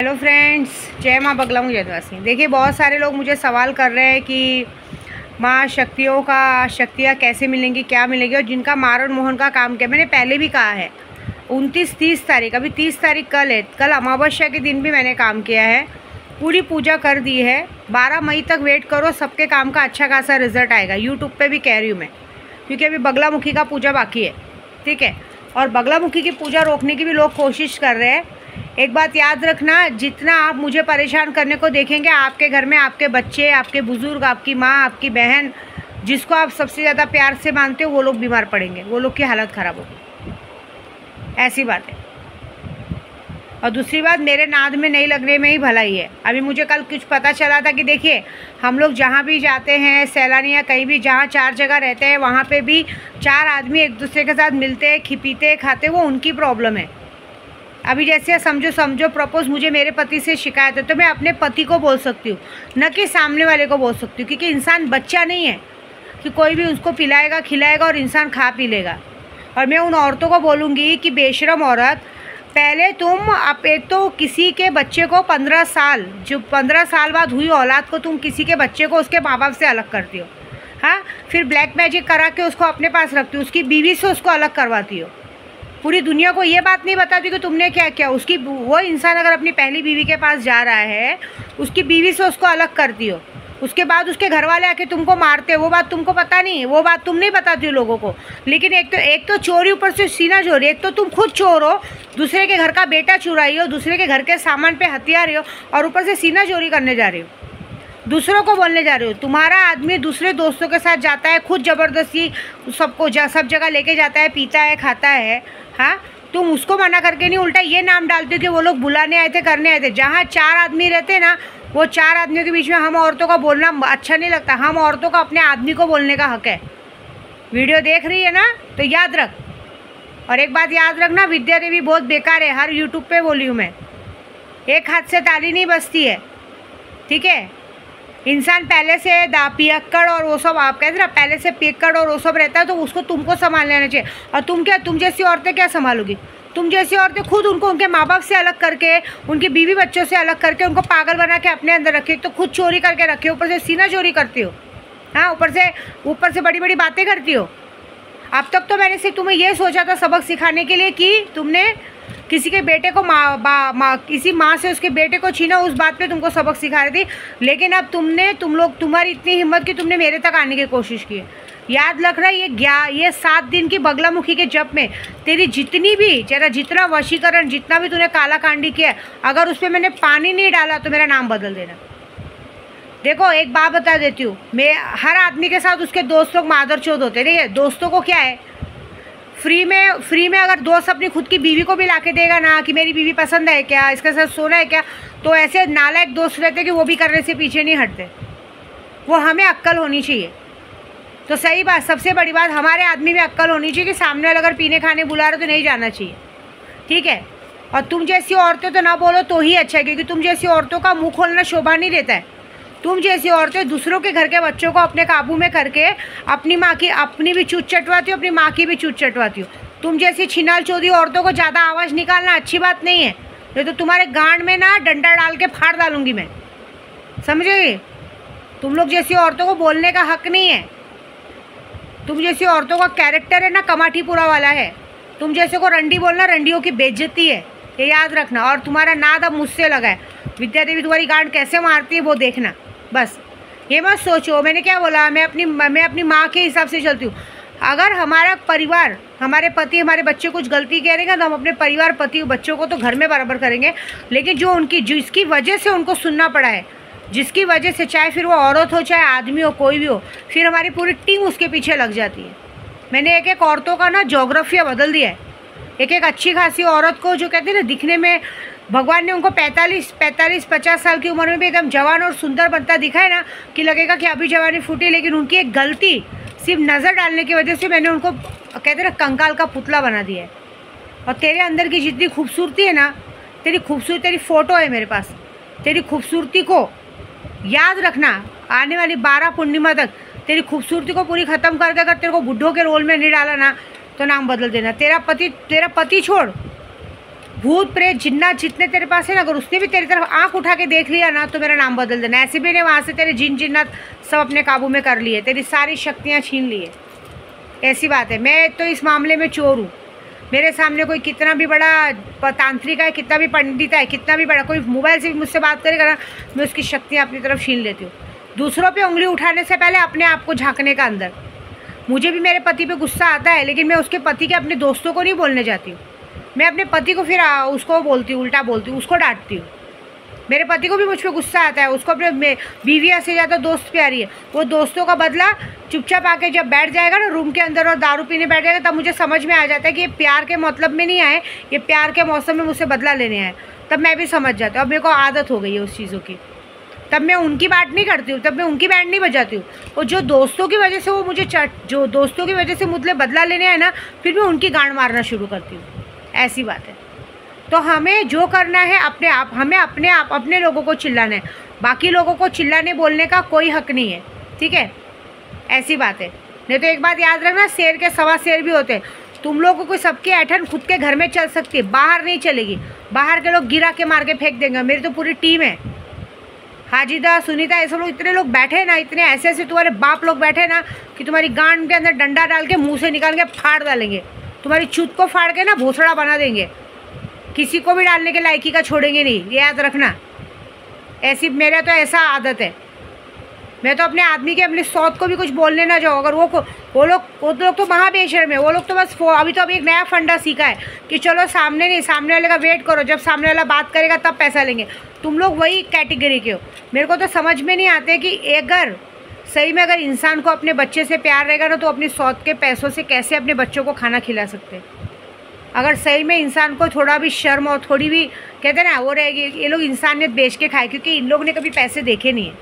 Hello friends, जय माँ बगला हूँ जयवासी। देखिए, बहुत सारे लोग मुझे सवाल कर रहे हैं कि माँ शक्तियाँ कैसे मिलेंगी, क्या मिलेंगी। और जिनका मारण मोहन का काम किया, मैंने पहले भी कहा है 29-30 तारीख, अभी 30 तारीख कल है, कल अमावस्या के दिन भी मैंने काम किया है, पूरी पूजा कर दी है। 12 मई तक वेट करो, सबके काम का अच्छा खासा रिजल्ट आएगा। यूट्यूब पर भी कह रही हूँ मैं, क्योंकि अभी बगलामुखी का पूजा बाकी है, ठीक है। और बगलामुखी की पूजा रोकने की भी लोग कोशिश कर रहे हैं। एक बात याद रखना, जितना आप मुझे परेशान करने को देखेंगे, आपके घर में आपके बच्चे, आपके बुज़ुर्ग, आपकी माँ, आपकी बहन, जिसको आप सबसे ज़्यादा प्यार से मानते हो, वो लोग बीमार पड़ेंगे, वो लोग की हालत ख़राब होगी। ऐसी बात है। और दूसरी बात, मेरे नाद में नहीं लगने में ही भलाई है। अभी मुझे कल कुछ पता चला था कि देखिए, हम लोग जहाँ भी जाते हैं, सैलानी या कहीं भी जहाँ 4 जगह रहते हैं, वहाँ पे भी 4 आदमी एक दूसरे के साथ मिलते हैं, पीते खाते, वो उनकी प्रॉब्लम है। अभी जैसे समझो प्रपोज मुझे मेरे पति से शिकायत है, तो मैं अपने पति को बोल सकती हूँ, न कि सामने वाले को बोल सकती हूँ। क्योंकि इंसान बच्चा नहीं है कि कोई भी उसको पिलाएगा खिलाएगा और इंसान खा पी लेगा। और मैं उन औरतों को बोलूँगी कि बेशरम औरत, पहले तुम एक तो किसी के बच्चे को 15 साल, जो 15 साल बाद हुई औलाद को, तुम किसी के बच्चे को उसके माँ बाप से अलग करती हो। हाँ, फिर ब्लैक मैजिक करा के उसको अपने पास रखती हो, उसकी बीवी से उसको अलग करवाती हो। पूरी दुनिया को ये बात नहीं बताती कि तुमने क्या किया। उसकी वो इंसान अगर अपनी पहली बीवी के पास जा रहा है, उसकी बीवी से उसको अलग करती हो, उसके बाद उसके घर वाले आके तुमको मारते हो, वो बात तुमको पता नहीं है, वो बात तुम नहीं बताती हो लोगों को। लेकिन एक तो चोरी, ऊपर से सीना चोरी। एक तो तुम खुद चोर हो, दूसरे के घर का बेटा चुराई हो, दूसरे के घर के सामान पे हथियार हो, और ऊपर से सीना चोरी करने जा रही हो, दूसरों को बोलने जा रहे हो। तुम्हारा आदमी दूसरे दोस्तों के साथ जाता है, खुद ज़बरदस्ती सबको सब जगह लेके जाता है, पीता है, खाता है। हाँ, तुम उसको मना करके नहीं, उल्टा ये नाम डालते हो कि वो लोग बुलाने आए थे, करने आए थे। जहाँ 4 आदमी रहते ना, वो 4 आदमियों के बीच में हम औरतों का बोलना अच्छा नहीं लगता। हम औरतों को अपने आदमी को बोलने का हक है। वीडियो देख रही है ना, तो याद रख। और एक बात याद रखना, विद्या देवी बहुत बेकार है, हर यूट्यूब पे बोली हूँ मैं। एक हाथ से ताली नहीं बजती है, ठीक है। इंसान पहले से पियक्कड़ और वो सब, आप कहते ना, पहले से पियक्कड़ और वो सब रहता है, तो उसको तुमको संभाल लेना चाहिए। और तुम जैसी औरतें क्या संभालोगी? तुम जैसी औरतें खुद उनको उनके माँ बाप से अलग करके, उनकी बीवी बच्चों से अलग करके, उनको पागल बना के अपने अंदर रखे। तो खुद चोरी करके रखे, ऊपर से सीना चोरी करती हो। हाँ, ऊपर से बड़ी बड़ी बातें करती हो। अब तक तो मैंने सिर्फ तुम्हें ये सोचा था सबक सिखाने के लिए कि तुमने किसी के बेटे को किसी माँ से उसके बेटे को छीना, उस बात पे तुमको सबक सिखा रही थी। लेकिन अब तुम्हारी इतनी हिम्मत कि तुमने मेरे तक आने की कोशिश की है। याद रख रहा है, ये 7 दिन की बगलामुखी के जप में तेरी जितना वशीकरण, जितना भी तूने काला कांडी किया है, अगर उस पर मैंने पानी नहीं डाला तो मेरा नाम बदल देना। देखो, एक बात बता देती हूँ, मैं हर आदमी के साथ उसके दोस्त लोग मादरचोद होते हैं। देखिए, दोस्तों को क्या है, फ्री में अगर दोस्त अपनी खुद की बीवी को भी ला के देगा ना, कि मेरी बीवी पसंद है क्या, इसके साथ सोना है क्या, तो ऐसे नालायक दोस्त रहते कि वो भी करने से पीछे नहीं हटते। वो हमें अक्ल होनी चाहिए। तो सही बात, सबसे बड़ी बात, हमारे आदमी में अक्ल होनी चाहिए कि सामने वाला अगर पीने खाने बुला रहे तो नहीं जाना चाहिए, ठीक है। और तुम जैसी औरतें तो ना बोलो तो ही अच्छा है, क्योंकि तुम जैसी औरतों का मुँह खोलना शोभा नहीं देता है। तुम जैसी औरतें दूसरों के घर के बच्चों को अपने काबू में करके अपनी भी चूत चटवाती हो, अपनी माँ की भी चूत चटवाती हो। तुम जैसी छिनाल चौधरी औरतों को ज़्यादा आवाज़ निकालना अच्छी बात नहीं है। ये तो तुम्हारे गांड में ना डंडा डाल के फाड़ डालूंगी मैं, समझे? तुम लोग जैसी औरतों को बोलने का हक नहीं है। तुम जैसी औरतों का कैरेक्टर है ना, कमाटीपुरा वाला है। तुम जैसे को रंडी बोलना, रंडियों की बेइज्जती है, ये याद रखना। और तुम्हारा नाद अब मुझसे लगा है। विद्या देवी तुम्हारी गांड कैसे मारती है वो देखना, बस ये मत सोचो। मैंने क्या बोला, मैं अपनी माँ के हिसाब से चलती हूँ। अगर हमारा परिवार, हमारे पति, हमारे बच्चे कुछ गलती करेंगे तो हम अपने परिवार, पति, बच्चों को तो घर में बराबर करेंगे। लेकिन जिसकी वजह से उनको सुनना पड़ा है, जिसकी वजह से, चाहे फिर वो औरत हो चाहे आदमी हो, कोई भी हो, फिर हमारी पूरी टीम उसके पीछे लग जाती है। मैंने एक औरतों का ना जोग्राफिया बदल दिया है। एक अच्छी खासी औरत को, जो कहते हैं ना, दिखने में भगवान ने उनको 45-50 साल की उम्र में भी एकदम जवान और सुंदर बनता दिखा है ना, कि लगेगा कि अभी जवानी फूटी। लेकिन उनकी एक गलती, सिर्फ नज़र डालने की वजह से मैंने उनको, कहते हैं ना, कंकाल का पुतला बना दिया है। और तेरे अंदर की जितनी खूबसूरती है ना, तेरी फ़ोटो है मेरे पास, तेरी खूबसूरती को याद रखना। आने वाली 12 पूर्णिमा तक तेरी खूबसूरती को पूरी ख़त्म करके अगर तेरे को बुड्ढों के रोल में नहीं डाला ना, तो नाम बदल देना। तेरा पति छोड़, भूत प्रेत जिन्नात जितने तेरे पास है ना, अगर उसने भी तेरी तरफ आंख उठा के देख लिया ना तो मेरा नाम बदल देना। ऐसे भी ने वहाँ से तेरे जिन जिन्नात सब अपने काबू में कर लिए, तेरी सारी शक्तियाँ छीन लिए। ऐसी बात है। मैं तो इस मामले में चोर हूँ। मेरे सामने कोई कितना भी बड़ा तांत्रिक है, कितना भी पंडित है, कितना भी बड़ा कोई मोबाइल से भी मुझसे बात करेगा ना, मैं उसकी शक्तियाँ अपनी तरफ छीन लेती हूँ। दूसरों पे उंगली उठाने से पहले अपने आप को झांकने का अंदर। मुझे भी मेरे पति पे गुस्सा आता है, लेकिन मैं उसके पति के अपने दोस्तों को नहीं बोलने जाती हूँ। मैं अपने पति को फिर उसको बोलती हूँ, उल्टा बोलती हूँ, उसको डांटती हूँ। मेरे पति को भी मुझ पर गुस्सा आता है, उसको अपने बीविया से ज़्यादा दोस्त प्यारी है। वो दोस्तों का बदला चुपचाप आके जब बैठ जाएगा ना रूम के अंदर और दारू पीने बैठ जाएगा, तब मुझे समझ में आ जाता है कि ये प्यार के मतलब में नहीं आए, ये प्यार के मौसम में मुझसे बदला लेने आए। तब मैं भी समझ जाती हूँ। अब मेरे को आदत हो गई है उस चीज़ों की। तब मैं उनकी बात नहीं करती हूँ, तब मैं उनकी बैंड नहीं बजाती हूँ। और जो दोस्तों की वजह से वो मुझे जो दोस्तों की वजह से मुझसे बदला लेने आए ना, फिर मैं उनकी गांड मारना शुरू करती हूँ। ऐसी बात है। तो हमें जो करना है अपने आप, हमें अपने लोगों को चिल्लाना है। बाकी लोगों को चिल्लाने बोलने का कोई हक नहीं है, ठीक है। ऐसी बात है। नहीं तो एक बात याद रखना, शेर के सवा शेर भी होते हैं। तुम लोगों को सबकी ऐठन खुद के घर में चल सकती है, बाहर नहीं चलेगी। बाहर के लोग गिरा के मार के फेंक देंगे। मेरी तो पूरी टीम है। हाजिदा, सुनीता, ऐसे लोग, इतने लोग बैठे ना, इतने ऐसे ऐसे तुम्हारे बाप लोग बैठे ना कि तुम्हारी गांड के अंदर डंडा डाल के मुंह से निकाल के फाड़ डालेंगे। तुम्हारी चूत को फाड़ के ना भोसड़ा बना देंगे। किसी को भी डालने के लायकी का छोड़ेंगे नहीं, ये याद रखना। ऐसी मेरा तो ऐसा आदत है। मैं तो अपने आदमी के अपनी सौत को भी कुछ बोलने ना जाओ। अगर वो लोग तो महाबेशर्म है। वो लोग तो बस अभी तो एक नया फंडा सीखा है कि चलो सामने नहीं, सामने वाले का वेट करो, जब सामने वाला बात करेगा तब पैसा लेंगे। तुम लोग वही कैटेगरी के हो। मेरे को तो समझ में नहीं आते कि अगर सही में अगर इंसान को अपने बच्चे से प्यार रहेगा ना, तो अपनी सौत के पैसों से कैसे अपने बच्चों को खाना खिला सकते। अगर सही में इंसान को थोड़ा भी शर्म और थोड़ी भी कहते हैं ना वो रहेगी, ये लोग इंसानियत बेच के खाए, क्योंकि इन लोग ने कभी पैसे देखे नहीं है,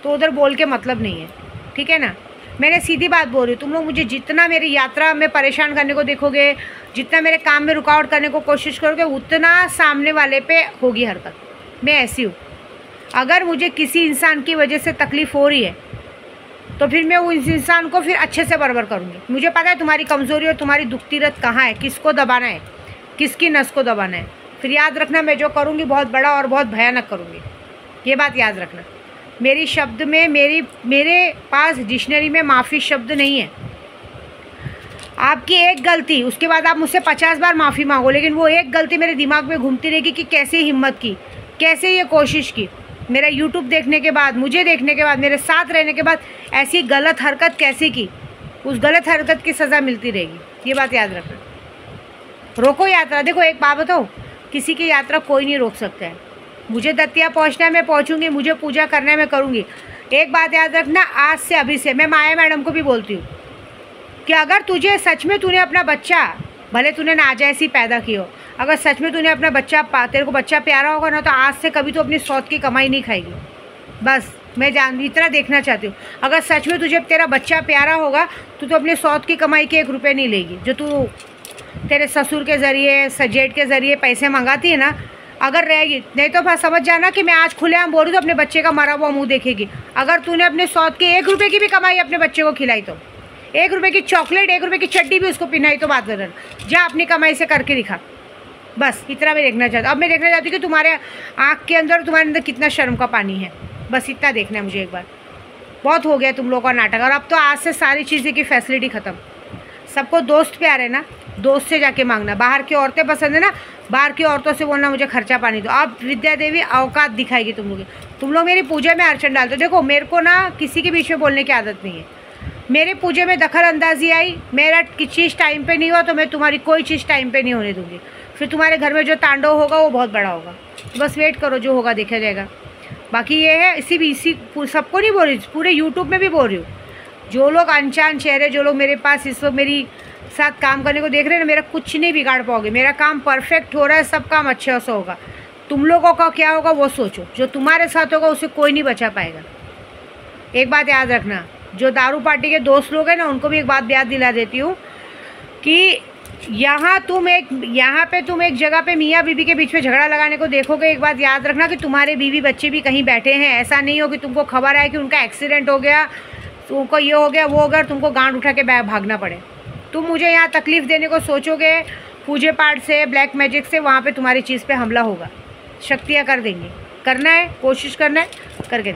तो उधर बोल के मतलब नहीं है, ठीक है ना। मैंने सीधी बात बोल रही हूँ। तुम लोग मुझे जितना मेरी यात्रा में परेशान करने को देखोगे, जितना मेरे काम में रुकावट करने को कोशिश करोगे, उतना सामने वाले पे होगी हरकत। मैं ऐसी हूँ। अगर मुझे किसी इंसान की वजह से तकलीफ़ हो रही है तो फिर मैं उस इंसान को फिर अच्छे से बराबर करूँगी। मुझे पता है तुम्हारी कमज़ोरी और तुम्हारी दुखती रत कहाँ है, किसको दबाना है, किसकी नस को दबाना है। फिर याद रखना, मैं जो करूँगी बहुत बड़ा और बहुत भयानक करूँगी। ये बात याद रखना। मेरी शब्द में मेरे पास डिक्शनरी में माफ़ी शब्द नहीं है। आपकी एक गलती, उसके बाद आप मुझसे 50 बार माफ़ी मांगो, लेकिन वो एक गलती मेरे दिमाग में घूमती रहेगी कि कैसे हिम्मत की, कैसे ये कोशिश की। मेरा यूट्यूब देखने के बाद, मुझे देखने के बाद, मेरे साथ रहने के बाद ऐसी गलत हरकत कैसे की, उस गलत हरकत की सज़ा मिलती रहेगी। ये बात याद रखना। रोको यात्रा। देखो एक बात बताओ, किसी की यात्रा कोई नहीं रोक सकता है। मुझे दतिया पहुंचना है, मैं पहुंचूंगी। मुझे पूजा करना है, मैं करूंगी। एक बात याद रखना, आज से अभी से मैं माया मैडम को भी बोलती हूँ कि अगर तुझे सच में तूने अपना बच्चा, भले तूने नाजायज़ पैदा की हो, अगर सच में तूने अपना बच्चा तेरे को बच्चा प्यारा होगा ना, तो आज से कभी तो अपनी सौत की कमाई नहीं खाएगी। बस मैं इतना देखना चाहती हूँ। अगर सच में तुझे तेरा बच्चा प्यारा होगा तो अपनी सौत की कमाई के 1 रुपये नहीं लेगी, जो तू तेरे ससुर के ज़रिए, जेठ के ज़रिए पैसे मंगाती है ना, अगर रहेगी। नहीं तो बस समझ जाना कि मैं आज खुलेआम बोल रही हूँ, तो अपने बच्चे का मरा हुआ मुँह देखेगी। अगर तूने अपने सौत की 1 रुपये की भी कमाई अपने बच्चे को खिलाई, तो 1 रुपये की चॉकलेट, 1 रुपये की चड्डी भी उसको पिनाई, तो बात बदल। जा अपनी कमाई से करके दिखा। बस इतना मैं देखना चाहती हूँ। अब मैं देखना चाहती हूँ कि तुम्हारे आँख के अंदर, तुम्हारे अंदर कितना शर्म का पानी है। बस इतना देखना है मुझे एक बार। बहुत हो गया तुम लोगों का नाटक। और अब तो आज से सारी चीज़ें की फैसिलिटी ख़त्म। सबको दोस्त प्यार है ना, दोस्त से जाके मांगना। बाहर की औरतें पसंद है ना, बाहर की औरतों से बोलना मुझे खर्चा पानी दो। अब विद्या देवी औकात दिखाएगी तुम लोग मेरी पूजा में अड़चन डालते हो। देखो मेरे को ना किसी के बीच में बोलने की आदत नहीं है। मेरे पूजे में दखल अंदाजी आई, मेरा चीज़ टाइम पे नहीं हुआ, तो मैं तुम्हारी कोई चीज़ टाइम पे नहीं होने दूँगी। फिर तुम्हारे घर में जो तांडव होगा वो बहुत बड़ा होगा। तो बस वेट करो, जो होगा देखा जाएगा। बाकी ये है, इसी सबको नहीं बोल रही, पूरे यूट्यूब में भी बोल रही हूँ। जो लोग अनजान चेहरे, जो लोग मेरे पास इस वक्त मेरी साथ काम करने को देख रहे हैं ना, मेरा कुछ नहीं बिगाड़ पाओगे। मेरा काम परफेक्ट हो रहा है, सब काम अच्छे से होगा। तुम लोगों का क्या होगा वो सोचो। जो तुम्हारे साथ होगा उसे कोई नहीं बचा पाएगा। एक बात याद रखना, जो दारू पार्टी के दोस्त लोग हैं ना, उनको भी एक बात याद दिला देती हूँ कि यहाँ पे तुम एक जगह पे मियाँ बीबी के बीच में झगड़ा लगाने को देखोगे। एक बात याद रखना कि तुम्हारे बीवी बच्चे भी कहीं बैठे हैं। ऐसा नहीं हो कि तुमको खबर आए कि उनका एक्सीडेंट हो गया, तो उनको ये हो गया वो हो गया, तुमको गांड उठा के भागना पड़े। तुम मुझे यहाँ तकलीफ़ देने को सोचोगे पूजे पाठ से, ब्लैक मैजिक से वहाँ पे तुम्हारी चीज़ पे हमला होगा। शक्तियाँ कर देंगे। करना है, कोशिश करना है, करके